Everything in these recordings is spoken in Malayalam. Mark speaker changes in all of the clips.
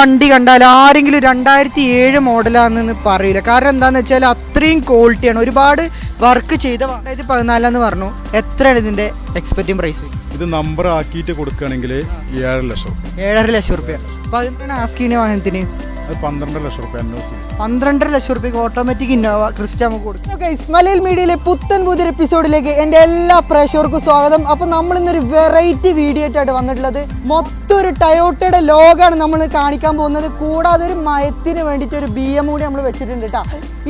Speaker 1: വണ്ടി കണ്ടാൽ ആരെങ്കിലും 2007 മോഡലാണെന്ന് പറയില്ല. കാരണം എന്താണെന്ന് വെച്ചാൽ അത്രയും ക്വാളിറ്റിയാണ്. ഒരുപാട് വർക്ക് ചെയ്ത 2014 പറഞ്ഞു. എത്രയാണ് ഇതിൻ്റെ എക്സ്പെക്റ്റിംഗ് പ്രൈസ്?
Speaker 2: ഇത് നമ്പർ ആക്കിയിട്ട് കൊടുക്കുകയാണെങ്കിൽ 7.5 ലക്ഷം.
Speaker 1: 7.5 ലക്ഷം റുപ്യ. അപ്പോൾ അതിനാണ് ആസ്കിന് വാഹനത്തിന്
Speaker 2: 12 ലക്ഷം റുപ്യ.
Speaker 1: 12 ലക്ഷം റുപ്യക്ക് ഓട്ടോമാറ്റിക് ഇന്നോവ ക്രിസ്റ്റ നമുക്ക് കൊടുക്കും. ഓക്കെ, മലയാള മീഡിയയിലെ പുത്തൻ പുതിയ എപ്പിസോഡിലേക്ക് എൻ്റെ എല്ലാ പ്രേക്ഷകർക്കും സ്വാഗതം. അപ്പോൾ നമ്മൾ ഇന്നൊരു വെറൈറ്റി വീഡിയോ ആയിട്ടാണ് വന്നിട്ടുള്ളത്. മൊത്തം ഒരു ടയോട്ടയുടെ ലോഗാണ് നമ്മൾ കാണിക്കാൻ പോകുന്നത്. കൂടാതെ ഒരു മയത്തിന് വേണ്ടിയിട്ട് ഒരു BM കൂടി നമ്മൾ വെച്ചിട്ടുണ്ട് കേട്ടോ.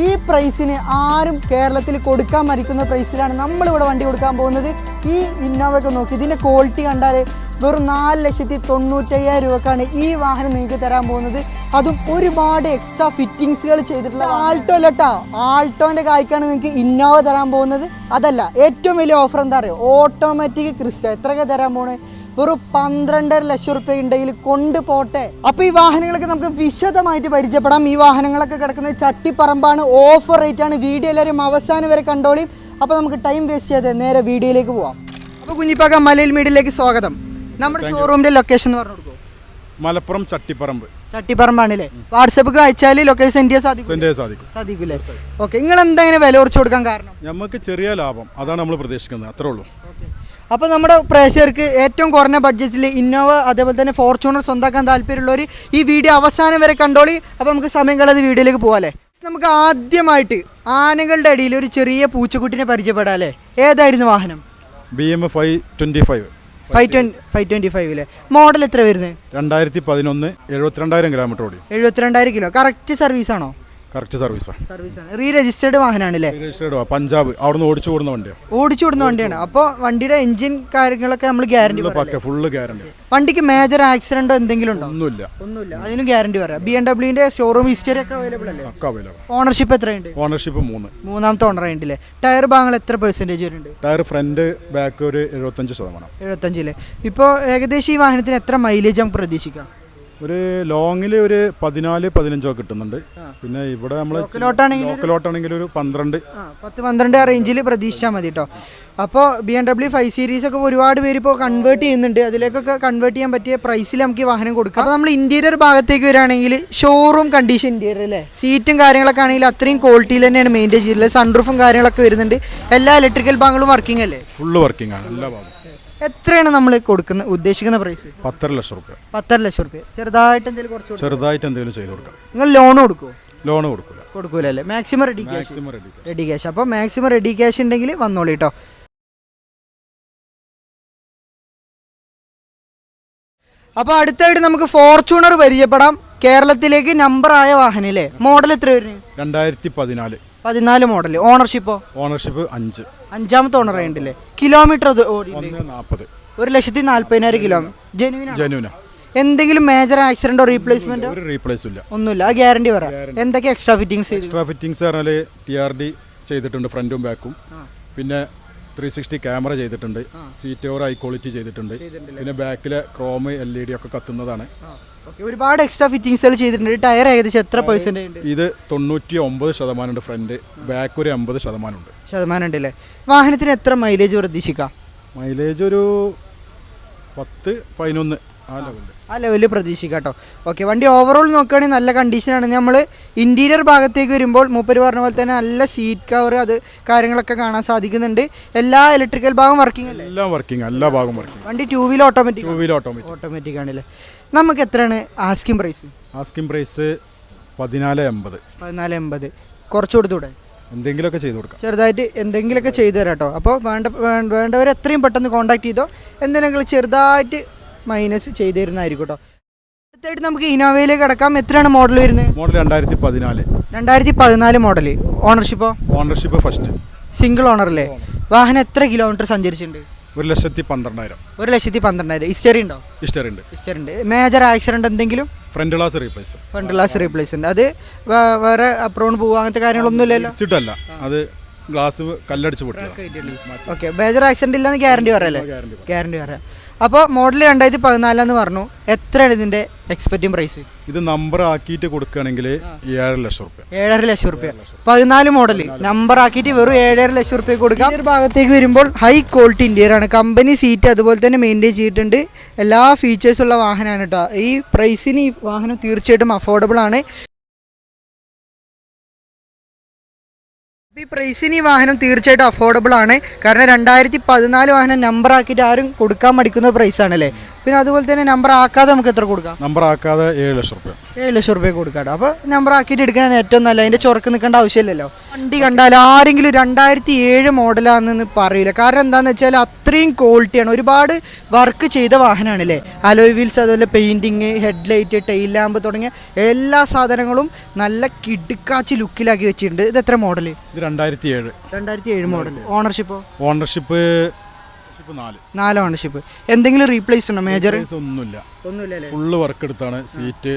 Speaker 1: ഈ പ്രൈസിന് ആരും കേരളത്തിൽ കൊടുക്കാൻ മരിക്കുന്ന പ്രൈസിലാണ് നമ്മളിവിടെ വണ്ടി കൊടുക്കാൻ പോകുന്നത്. ഈ ഇന്നോവയൊക്കെ നോക്കി ഇതിൻ്റെ ക്വാളിറ്റി കണ്ടാൽ വെറും 4,95,000 രൂപക്കാണ് ഈ വാഹനം നിങ്ങൾക്ക് തരാൻ പോകുന്നത്. അതും ഒരുപാട് എക്സ്ട്രാ ഫിറ്റിങ്സുകൾ ചെയ്തിട്ടുള്ള ആൾട്ടോ അല്ല കേട്ടോ. ആൾട്ടോൻ്റെ കായ്ക്കാണ് നിങ്ങൾക്ക് ഇന്നോവ തരാൻ പോകുന്നത്. അതല്ല, ഏറ്റവും വലിയ ഓഫർ എന്താ പറയുക, ഓട്ടോമാറ്റിക് ക്രിസ്റ്റ. എത്രയൊക്കെ തരാൻ പോകുന്നത്? വെറും 12.5 ലക്ഷം റുപ്യ ഉണ്ടെങ്കിൽ കൊണ്ടുപോട്ടെ. അപ്പോൾ ഈ വാഹനങ്ങളൊക്കെ നമുക്ക് വിശദമായിട്ട് പരിചയപ്പെടാം. ഈ വാഹനങ്ങളൊക്കെ കിടക്കുന്നത് ചട്ടിപ്പറമ്പാണ്. ഓഫർ റേറ്റ് ആണ്. വീഡിയോ എല്ലാവരും അവസാനം വരെ കണ്ടോളിയും. അപ്പോൾ നമുക്ക് ടൈം വേസ്റ്റ് ചെയ്യാതെ നേരെ വീഡിയോയിലേക്ക് പോവാം. അപ്പോൾ കുഞ്ഞിപ്പാക്ക, മലയാള മീഡിയയിലേക്ക് സ്വാഗതം. നമ്മുടെ ഷോറൂമിന്റെ ലൊക്കേഷൻ എന്ന് പറഞ്ഞു കൊടുക്കും.
Speaker 2: മലപ്പുറം ചട്ടിപ്പറമ്പ്.
Speaker 1: ചട്ടിപ്പറമ്പാണല്ലേ? വാട്സപ്പ് അയച്ചാൽ ലൊക്കേഷൻ സെൻഡ് ചെയ്യാൻ സാധിക്കൂലേ? ഓക്കെ, നിങ്ങൾ എന്താ ഇങ്ങനെ വില കുറച്ച് കൊടുക്കാൻ കാരണം?
Speaker 2: നമുക്ക് ചെറിയ ലാഭം, അതാണ് നമ്മൾ പ്രതീക്ഷിക്കുന്നത്, അത്രേ ഉള്ളൂ.
Speaker 1: അപ്പോൾ നമ്മുടെ പ്രേക്ഷകർക്ക് ഏറ്റവും കുറഞ്ഞ ബഡ്ജറ്റിൽ ഇന്നോവ അതേപോലെ തന്നെ ഫോർച്യൂണർ സ്വന്തമാക്കാൻ താല്പര്യമുള്ളവർ ഈ വീഡിയോ അവസാനം വരെ കണ്ടോളി. അപ്പോൾ നമുക്ക് സമയം കളയാതെ വീഡിയോയിലേക്ക് പോകാല്ലേ. നമുക്ക് ആദ്യമായിട്ട് ആനകളുടെ അടിയിൽ ഒരു ചെറിയ പൂച്ചക്കുട്ടിനെ പരിചയപ്പെടാം അല്ലേ? ഏതായിരുന്നു വാഹനം?
Speaker 2: BM 525.
Speaker 1: 525 അല്ലേ? മോഡൽ എത്ര വരുന്നത്?
Speaker 2: 2011. 72,000 കിലോമീറ്റർ ഓടി.
Speaker 1: 72,000 കിലോ. കറക്റ്റ് സർവീസ് ആണോ?
Speaker 2: കറക്റ്റ് സർവീസാണ്.
Speaker 1: റീ രജിസ്റ്റേർഡ് വാഹനമാണല്ലേ?
Speaker 2: പഞ്ചാബ് അവിടുന്ന് ഓടിച്ചു കൂടുന്ന
Speaker 1: വണ്ടിയാണ്. അപ്പോൾ വണ്ടിയുടെ എഞ്ചിൻ കാര്യങ്ങളൊക്കെ നമ്മൾ ഗ്യാരണ്ടി
Speaker 2: ഫുള്ള് ഗ്യാരണ്ടി.
Speaker 1: വണ്ടിക്ക് മേജർ ആക്സിഡന്റോ എന്തെങ്കിലും ഉണ്ടോ?
Speaker 2: ഒന്നുമില്ല.
Speaker 1: അതിന് ഗ്യാരണ്ടി പറയാം. BMW ഷോറൂം ഹിസ്റ്ററി ഒക്കെ അവൈലബിൾ അല്ലേ? ഓണർഷിപ്പ് എത്രയുണ്ട്?
Speaker 2: ഓണർഷിപ്പ് 3.
Speaker 1: മൂന്നാമത്തെ ഓണർ ആയിട്ടില്ലേ? ടയർ ഭാഗങ്ങൾ എത്ര പെർസെന്റേജ് വരുന്നുണ്ട്?
Speaker 2: ടയർ ഫ്രണ്ട് ബാക്ക് ഒരു 75%.
Speaker 1: 75 ഇപ്പോൾ ഏകദേശം ഈ വാഹനത്തിന് എത്ര മൈലേജ് നമുക്ക് പ്രതീക്ഷിക്കാം?
Speaker 2: ഒരു ലോങ്ങിൽ ഒരു 14-15 കിട്ടുന്നുണ്ട്. പിന്നെ ഇവിടെ നമ്മൾ ലോക്കലോട്ടാണെങ്കിൽ ഒരു
Speaker 1: 10-12 റേഞ്ചിൽ പ്രതീക്ഷിച്ചാൽ മതി കേട്ടോ. അപ്പോൾ BMW 5 സീരീസ് ഒക്കെ ഒരുപാട് പേര് ഇപ്പോൾ കൺവേർട്ട് ചെയ്യുന്നുണ്ട്. അതിലേക്കൊക്കെ കൺവേർട്ട് ചെയ്യാൻ പറ്റിയ പ്രൈസിൽ നമുക്ക് ഈ വാഹനം കൊടുക്കാം. അപ്പോൾ നമ്മൾ ഇന്റീരിയർ ഭാഗത്തേക്ക് വരികയാണെങ്കിൽ ഷോറൂം കണ്ടീഷൻ ഇന്റീരിയർ അല്ലേ? സീറ്റും കാര്യങ്ങളൊക്കെ ആണെങ്കിൽ അത്രയും ക്വാളിറ്റിയിൽ തന്നെയാണ് മെയിൻറ്റെയിൻ ചെയ്തിട്ടുള്ളത്. സൺറൂഫും കാര്യങ്ങളൊക്കെ വരുന്നുണ്ട്. എല്ലാ ഇലക്ട്രിക്കൽ ഭാഗങ്ങളും വർക്കിംഗ് അല്ലേ?
Speaker 2: ഫുള്ള് വർക്കിംഗ് ആണ് എല്ലാ ഭാഗവും.
Speaker 1: എത്രയാണ് നമ്മൾ കൊടുക്കുന്ന ഉദ്ദേശിക്കുന്ന പ്രൈസ്?
Speaker 2: 10.5 ലക്ഷം റുപ്യ.
Speaker 1: 10.5 ലക്ഷം റുപ്യ. ചെറുതായിട്ട്
Speaker 2: എന്തെങ്കിലും ചെയ്ത് കൊടുക്കാം.
Speaker 1: നിങ്ങൾ ലോൺ കൊടുക്കുമോ?
Speaker 2: ലോൺ കൊടുക്കൂലല്ലേ?
Speaker 1: Maximum ready cash. അപ്പോൾ മാക്സിമം റെഡി ക്യാഷ് ഉണ്ടെങ്കിൽ വന്നോളൂ കേട്ടോ. അപ്പോൾ അടുത്തായിട്ട് നമുക്ക് ഫോർച്യൂണർ പരിചയപ്പെടാം. കേരളത്തിലേക്ക് നമ്പർ ആയ വാഹനം അല്ലേ? മോഡൽ എത്ര വരുന്നത്?
Speaker 2: 2014
Speaker 1: മോഡൽ. ഓണർഷിപ്പോ?
Speaker 2: ഓണർഷിപ്പ് 5.
Speaker 1: അഞ്ചാമത്തെ ഓണർ ആയിട്ടില്ലേ? കിലോമീറ്റർ
Speaker 2: 140.
Speaker 1: 1,40,000 കിലോമീറ്റർ.
Speaker 2: ജെന്യൂന.
Speaker 1: എന്തെങ്കിലും മേജർ ആക്സിഡന്റോ റീപ്ലേസ്മെന്റോ?
Speaker 2: ഒരു റീപ്ലേസ് ഇല്ല.
Speaker 1: ഒന്നുമില്ല. ആ ഗ്യാരണ്ടി പറയാം. എന്തൊക്കെ എക്സ്ട്രാ ഫിറ്റിംഗ്സ്
Speaker 2: പറഞ്ഞാൽ TRD ചെയ്തിട്ടുണ്ട് ഫ്രണ്ടും ബാക്കും. പിന്നെ 360 ക്യാമറ ചെയ്തിട്ടുണ്ട്. സീറ്റ് ഓവർ ഹൈ ക്വാളിറ്റി ചെയ്തിട്ടുണ്ട്. പിന്നെ ബാക്കിലെ ക്രോം LED ഒക്കെ കത്തുന്നതാണ്.
Speaker 1: ഒരുപാട് എക്സ്ട്രാ ഫിറ്റിംഗ്സ് ചെയ്തിട്ടുണ്ട്. ടയർ ഏകദേശം എത്ര പെർസെന്റ് ഉണ്ട്?
Speaker 2: ഇത് 99% ഉണ്ട്. ഫ്രണ്ട് ബാക്ക് ഒരു 80%
Speaker 1: ഉണ്ടല്ലേ? വാഹനത്തിന് എത്ര മൈലേജ് പ്രതീക്ഷിക്കാം?
Speaker 2: മൈലേജ് ഒരു 10-11
Speaker 1: ആ ലെവലിൽ പ്രതീക്ഷിക്കാം കേട്ടോ. ഓക്കെ, വണ്ടി ഓവറോൾ നോക്കുകയാണെങ്കിൽ നല്ല കണ്ടീഷനാണ്. നമ്മൾ ഇൻറ്റീരിയർ ഭാഗത്തേക്ക് വരുമ്പോൾ മൂപ്പര് പറഞ്ഞ പോലെ തന്നെ നല്ല സീറ്റ് കവർ അത് കാര്യങ്ങളൊക്കെ കാണാൻ സാധിക്കുന്നുണ്ട്. എല്ലാ ഇലക്ട്രിക്കൽ ഭാഗം വർക്കിംഗ് അല്ലേ?
Speaker 2: എല്ലാം വർക്കിംഗ്, എല്ലാ ഭാഗം വർക്കിംഗ്.
Speaker 1: വണ്ടി 2 വീൽ ഓട്ടോമാറ്റിക് ആണല്ലേ? നമുക്ക് എത്രയാണ് ആസ്കിംഗ് പ്രൈസ്?
Speaker 2: Asking price 14.80.
Speaker 1: കുറച്ച് കൊടുത്തൂടെ?
Speaker 2: എന്തെങ്കിലുമൊക്കെ ചെയ്ത് കൊടുക്കാം.
Speaker 1: ചെറുതായിട്ട് എന്തെങ്കിലുമൊക്കെ ചെയ്തു തരാം കേട്ടോ. അപ്പോൾ വേണ്ടവർ എത്രയും പെട്ടെന്ന് കോൺടാക്ട് ചെയ്തോ. എന്തെങ്കിലും ചെറുതായിട്ട് മൈനസ് ചെയ്തു തരുന്നതായിരിക്കും കേട്ടോ. അടുത്തായിട്ട് നമുക്ക് ഇന്നോവയിലേക്ക് കിടക്കാം. എത്രയാണ് മോഡൽ വരുന്നത്?
Speaker 2: Model
Speaker 1: 2014 model.
Speaker 2: Ownership first.
Speaker 1: Single owner അല്ലേ? വാഹനം എത്ര കിലോമീറ്റർ സഞ്ചരിച്ചിട്ടുണ്ട്?
Speaker 2: 1,12,000.
Speaker 1: 1,12,000. ഹിസ്റ്ററി ഉണ്ടോ?
Speaker 2: ഹിസ്റ്ററി ഉണ്ട്.
Speaker 1: മേജർ ആക്സിഡന്റ് എന്തെങ്കിലും?
Speaker 2: ഫ്രണ്ട് ഗ്ലാസ്
Speaker 1: റീപ്ലേസ് ഉണ്ട്. അത് വേറെ അപ്രോൺ പോവുക അങ്ങനത്തെ കാര്യങ്ങളൊന്നും ഇല്ലല്ലോ?
Speaker 2: ചിട്ടല്ല, അത് ഗ്ലാസ് കല്ലടിച്ച് പൊട്ടി.
Speaker 1: ഓക്കെ, മേജർ ആക്സിഡന്റ് ഇല്ലെന്ന് ഗ്യാരണ്ടി പറയല്ലേ? ഗ്യാരണ്ടി പറയാം. അപ്പോൾ മോഡൽ 2014 പറഞ്ഞു. എത്രയാണ് ഇതിൻ്റെ എക്സ്പെക്റ്റിംഗ് പ്രൈസ്?
Speaker 2: ഇത് നമ്പർ ആക്കിയിട്ട് കൊടുക്കുകയാണെങ്കിൽ 7.5 ലക്ഷം റുപ്യ.
Speaker 1: 7.5 ലക്ഷം റുപ്യ 14 മോഡൽ നമ്പർ ആക്കിയിട്ട് വെറും 7.5 ലക്ഷം റുപ്യ കൊടുക്കാം. ഈ ഒരു ഭാഗത്തേക്ക് വരുമ്പോൾ ഹൈ ക്വാളിറ്റി ഇന്റീരിയറാണ്. കമ്പനി സീറ്റ് അതുപോലെ തന്നെ മെയിൻറ്റെയിൻ ചെയ്തിട്ടുണ്ട്. എല്ലാ ഫീച്ചേഴ്സുള്ള വാഹനമാണ് കേട്ടോ. ഈ പ്രൈസിന് ഈ വാഹനം തീർച്ചയായിട്ടും അഫോർഡബിൾ ആണ്. ഈ പ്രൈസിന് ഈ വാഹനം തീർച്ചയായിട്ടും അഫോർഡബിൾ ആണ്. കാരണം 2014 വാഹനം നമ്പർ ആക്കിയിട്ട് ആരും കൊടുക്കാൻ മടിക്കുന്ന പ്രൈസാണല്ലേ. പിന്നെ അതുപോലെ തന്നെ നമ്പർ ആക്കാതെ നമുക്ക് എത്ര കൊടുക്കാം?
Speaker 2: നമ്പർ ആക്കാതെ 7 ലക്ഷം റുപ്യ.
Speaker 1: 7 ലക്ഷം റുപ്യ കൊടുക്കാം. അപ്പോൾ നമ്പർ ആക്കിയിട്ട് എടുക്കാൻ ഏറ്റവും നല്ല. അതിൻ്റെ ചുരക്ക് നിൽക്കേണ്ട ആവശ്യമില്ലല്ലോ. വണ്ടി കണ്ടാൽ ആരെങ്കിലും 2007 മോഡലാണെന്ന് പറയില്ല. കാരണം എന്താണെന്ന് വെച്ചാൽ അത്രയും ക്വാളിറ്റിയാണ്. ഒരുപാട് വർക്ക് ചെയ്ത വാഹനമാണല്ലേ. അലോയ് വീൽസ്, അതുപോലെ പെയിൻറ്റിങ്, ഹെഡ്ലൈറ്റ്, ടെയിൽ ലാമ്പ് തുടങ്ങിയ എല്ലാ സാധനങ്ങളും നല്ല കിടുക്കാച്ചി ലുക്കിലാക്കി വെച്ചിട്ടുണ്ട്. ഇത് എത്ര മോഡൽ?
Speaker 2: ഇത് 2007
Speaker 1: മോഡൽ. ഓണർഷിപ്പോ?
Speaker 2: Ownership
Speaker 1: 4 ownership. എന്തെങ്കിലും റീപ്ലേസ് ഉണ്ടോ മേജർ?
Speaker 2: ഒന്നുമില്ല. ഫുള്ള് വർക്ക് എടുത്താണ്. സീറ്റ്,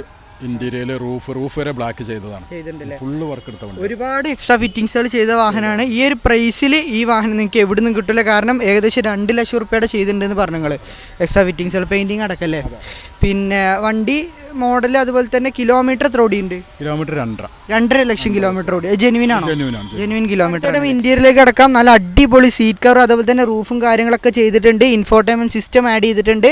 Speaker 2: ഇന്റീരിയർ, റൂഫ് വരെ ബ്ലാക്ക് ചെയ്തതാണ്. ഫുള്ള് വർക്ക് എടുത്താണ്.
Speaker 1: ഒരുപാട് എക്സ്ട്രാ ഫിറ്റിങ്സുകൾ ചെയ്ത വാഹനമാണ്. ഈ ഒരു പ്രൈസിൽ ഈ വാഹനം നിങ്ങൾക്ക് എവിടെ നിന്നും കിട്ടില്ല. കാരണം ഏകദേശം 2 ലക്ഷം റുപ്യയുടെ ചെയ്തിട്ടുണ്ടെന്ന് പറഞ്ഞു നിങ്ങൾ. എക്സ്ട്രാ ഫിറ്റിങ്സുകൾ, പെയിന്റിങ് അടക്കല്ലേ. പിന്നെ വണ്ടി മോഡൽ അതുപോലെ തന്നെ കിലോമീറ്റർ എത്ര ഓടിയുണ്ട്?
Speaker 2: കിലോമീറ്റർ
Speaker 1: 2.5 ലക്ഷം കിലോമീറ്റർ ഓടി. ജെനുവിൻ ആണോ? Genuine kilometre. ഇന്റീരിയറിലേക്ക് അടക്കാം. നല്ല അടിപൊളി സീറ്റ് കവർ അതുപോലെ തന്നെ റൂഫും കാര്യങ്ങളൊക്കെ ചെയ്തിട്ടുണ്ട്. ഇൻഫോർടൈൻമെന്റ് സിസ്റ്റം ആഡ് ചെയ്തിട്ടുണ്ട്.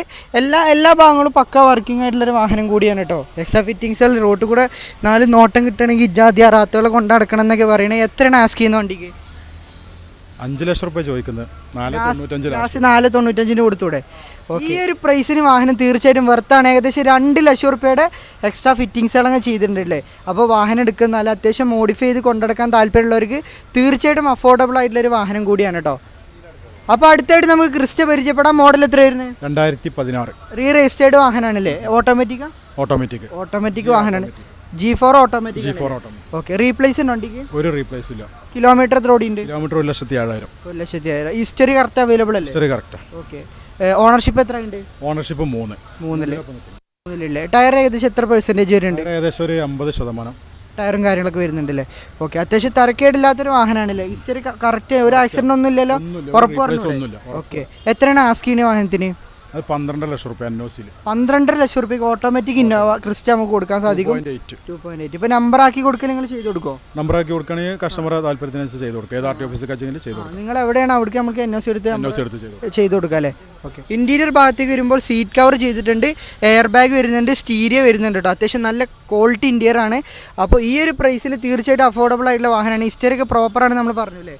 Speaker 1: എല്ലാ ഭാഗങ്ങളും പക്ക വർക്കിംഗ് ആയിട്ടുള്ളൊരു വാഹനം കൂടിയാണ് കേട്ടോ. എക്സ്ട്രാ ഫിറ്റിങ്സുകൾ റോഡ് കൂടെ 4 നോട്ടം കിട്ടണമെങ്കിൽ ഇജാതി അറാത്തുകളെ കൊണ്ടടക്കണം എന്നൊക്കെ പറയണേ. എത്രയാണ് ആസ്ക് ചെയ്യുന്ന വണ്ടിക്ക്?
Speaker 2: 5 ലക്ഷം റുപ്യ ചോദിക്കുന്നത്.
Speaker 1: 4.95 കൊടുത്തൂടെ? ഈ ഒരു പ്രൈസിന് വാഹനം തീർച്ചയായിട്ടും വെർത്താണ്. ഏകദേശം 2 ലക്ഷം റുപ്യയുടെ എക്സ്ട്രാ ഫിറ്റിങ്സുകളങ്ങ് ചെയ്തിട്ടുണ്ടല്ലേ. അപ്പോൾ വാഹനം എടുക്കുന്ന നല്ല അത്യാവശ്യം മോഡിഫൈ ചെയ്ത് കൊണ്ടെടുക്കാൻ താല്പര്യമുള്ളവർക്ക് തീർച്ചയായിട്ടും അഫോർഡബിൾ ആയിട്ടുള്ളൊരു വാഹനം കൂടിയാണ് കേട്ടോ. അപ്പോൾ അടുത്തായിട്ട് നമുക്ക് ക്രിസ്റ്റ പരിചയപ്പെടാം. മോഡൽ എത്രയായിരുന്നു?
Speaker 2: 2016.
Speaker 1: Re registered വാഹനമാണല്ലേ. ഓട്ടോമാറ്റിക് വാഹനമാണ്. G4 automatic. ഓക്കെ. റീപ്ലേസ് ഉണ്ടോ വണ്ടിക്ക്?
Speaker 2: ഒരു റീപ്ലേസ് ഇല്ല.
Speaker 1: കിലോമീറ്റർ എത്ര ഓടിയുണ്ട്?
Speaker 2: കിലോമീറ്റർ 1,07,000.
Speaker 1: 1,07,000. ഹിസ്റ്ററി കറക്റ്റ് അവൈലബിൾ അല്ലേ?
Speaker 2: History correct.
Speaker 1: ഓക്കെ. ഓണർഷിപ്പ് എത്ര ഉണ്ട്?
Speaker 2: ഓണർഷിപ്പ്
Speaker 1: 3. ടയർ ഏകദേശം എത്ര പെർസെൻറ്റേജ് വരുന്നുണ്ട്?
Speaker 2: ഏകദേശം ഒരു 50%
Speaker 1: ടയറും കാര്യങ്ങളൊക്കെ വരുന്നുണ്ടല്ലേ. ഓക്കെ. അത്യാവശ്യം തരക്കേടില്ലാത്തൊരു വാഹനമാണല്ലേ. ഹിസ്റ്ററി കറക്റ്റ്, ഒരു ആക്സിഡന്റ് ഒന്നും ഇല്ലല്ലോ? ഉറപ്പ് പറഞ്ഞു. ഓക്കെ. എത്രയാണ് ആസ്ക് ചെയ്യുന്ന വാഹനത്തിന്?
Speaker 2: അത് 12 ലക്ഷം റുപ്യ.
Speaker 1: 12 ലക്ഷം റുപ്യക്ക് ഓട്ടോമാറ്റിക് ഇന്നോവ ക്രിസ്റ്റ നമുക്ക് കൊടുക്കാൻ സാധിക്കും. 2.8. ഇപ്പൊ നമ്പർ ആക്കി കൊടുക്കുക നിങ്ങൾ ചെയ്ത് കൊടുക്കോ?
Speaker 2: നമ്പർ ആക്കി കൊടുക്കുകയാണെങ്കിൽ കസ്റ്റമർ താല്പര്യത്തിനനുസരിച്ച് ചെയ്ത് കൊടുക്കുക. ഏത് ആർ ടി ഓഫീസിൽ ചെയ്ത് കൊടുക്കുക.
Speaker 1: നിങ്ങൾ എവിടെയാണ് അവിടേക്ക് നമുക്ക് NOC എടുത്ത് ചെയ്ത് കൊടുക്കുക അല്ലേ. ഓക്കെ. ഇന്റീരിയർ ഭാഗത്തേക്ക് വരുമ്പോൾ സീറ്റ് കവർ ചെയ്തിട്ടുണ്ട്, എയർ ബാഗ് വരുന്നുണ്ട്, സ്റ്റീരിയോ വരുന്നുണ്ട് കേട്ടോ. അത്യാവശ്യം നല്ല ക്വാളിറ്റി ഇന്റീരിയർ ആണ്. അപ്പോൾ ഈ ഒരു പ്രൈസിൽ തീർച്ചയായിട്ടും അഫോർഡബിൾ ആയിട്ടുള്ള വാഹനമാണ്. ഹിസ്റ്ററിയൊക്കെ പ്രോപ്പറാണ് നമ്മൾ പറഞ്ഞില്ലേ.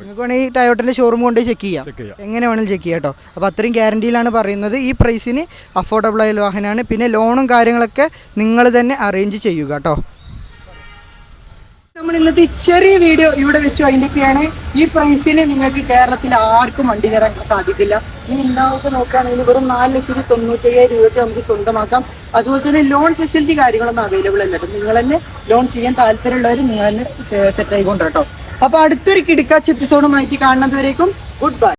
Speaker 1: നിങ്ങൾക്ക് വേണമെങ്കിൽ ടയോട്ടൻ്റെ ഷോറൂം കൊണ്ട് ചെക്ക് ചെയ്യാം. എങ്ങനെ വേണമെങ്കിലും ചെക്ക് ചെയ്യാം കേട്ടോ. അപ്പോൾ അത്രയും ഗ്യാരണ്ടിയിലാണ് പറയുന്നത്. ഈ പ്രൈസിന് അഫോർഡബിൾ ആയ വാഹനമാണ്. പിന്നെ ലോണും കാര്യങ്ങളൊക്കെ നിങ്ങൾ തന്നെ അറേഞ്ച് ചെയ്യുക കേട്ടോ. നമ്മൾ ഇന്നത്തെ ചെറിയ വീഡിയോ ഇവിടെ വെച്ച് വൈൻഡപ്പിയാണ്. ഈ പ്രൈസിന് നിങ്ങൾക്ക് കേരളത്തിൽ ആർക്കും വണ്ടി കയറാൻ സാധിക്കില്ല. ഈ ഉണ്ടാവൊക്കെ നോക്കുകയാണെങ്കിൽ വെറും 4,95,000 രൂപയ്ക്ക് നമുക്ക് സ്വന്തമാക്കാം. അതുപോലെ തന്നെ ലോൺ ഫെസിലിറ്റി കാര്യങ്ങളൊന്നും അവൈലബിൾ അല്ല. നിങ്ങൾ തന്നെ ലോൺ ചെയ്യാൻ താല്പര്യമുള്ളവർ നിങ്ങൾ തന്നെ സെറ്റ് ആയിക്കൊണ്ട് കേട്ടോ. അപ്പോൾ അടുത്തൊരു കിടക്കാച്ച് എപ്പിസോഡുമായിട്ട് കാണുന്നതുവരേക്കും ഗുഡ് ബൈ.